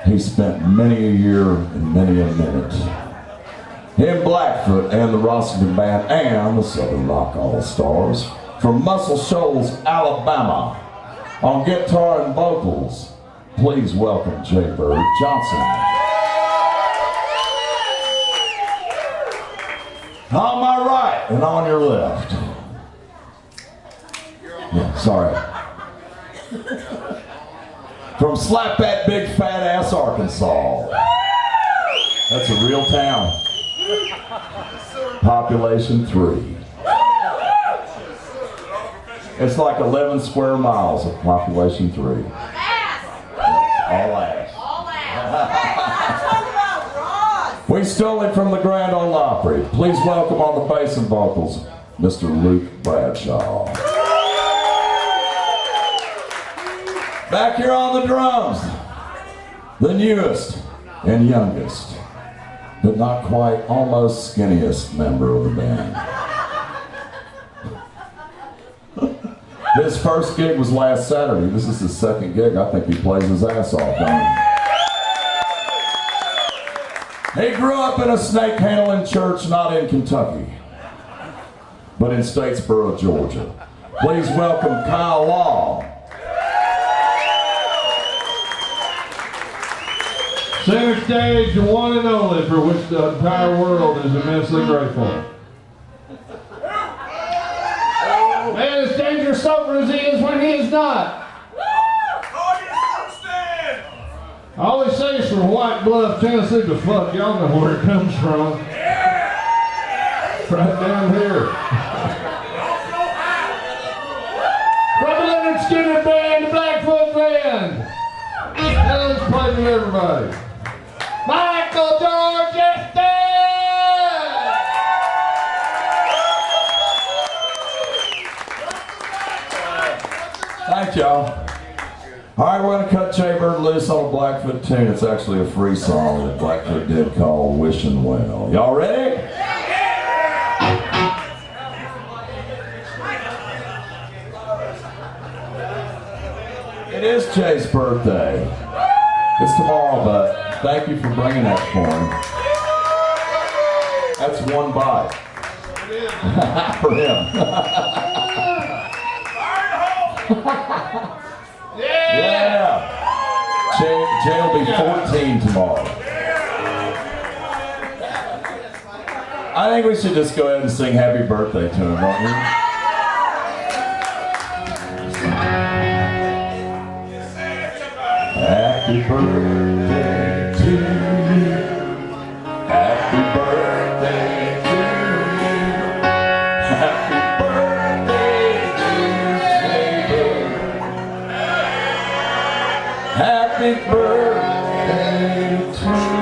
He spent many a year and many a minute in Blackfoot and the Rossington Band and the Southern Rock All-Stars. From Muscle Shoals, Alabama, on guitar and vocals, please welcome Jay Bird Johnson. On my right and on your left. Yeah, sorry. From Slap That Big Fat Ass, Arkansas. That's a real town. Population 3. It's like 11 square miles of population 3. All ass. We stole it from the Grand Ole Opry. Please welcome on the bass and vocals, Mr. Luke Bradshaw. Back here on the drums, the newest and youngest, but not quite, almost skinniest member of the band. His first gig was last Saturday. This is his second gig. I think he plays his ass off, don't he? He grew up in a snake handling church, not in Kentucky, but in Statesboro, Georgia. Please welcome Kyle Law. Center stage, the one and only, for which the entire world is immensely grateful. Man is dangerous sober as he is when he is not. I always say it's from White Bluff, Tennessee, but fuck, y'all know where it comes from. Right down here. From the Leonard Skinner Band, the Blackfoot Band. Now let's play to everybody. Michael Dorchester! Thank y'all. All right, we're going to cut Jay Bird loose on a Blackfoot tune. It's actually a free song that Blackfoot did called Wishin' Well. Y'all ready? It is Jay's birthday. It's tomorrow, but thank you for bringing that for him. That's one bite. For him. Yeah! Jay will be 14 tomorrow. I think we should just go ahead and sing happy birthday to him, don't we? Happy birthday to you. Happy birthday to you. Happy birthday to Jay. Happy birthday to you.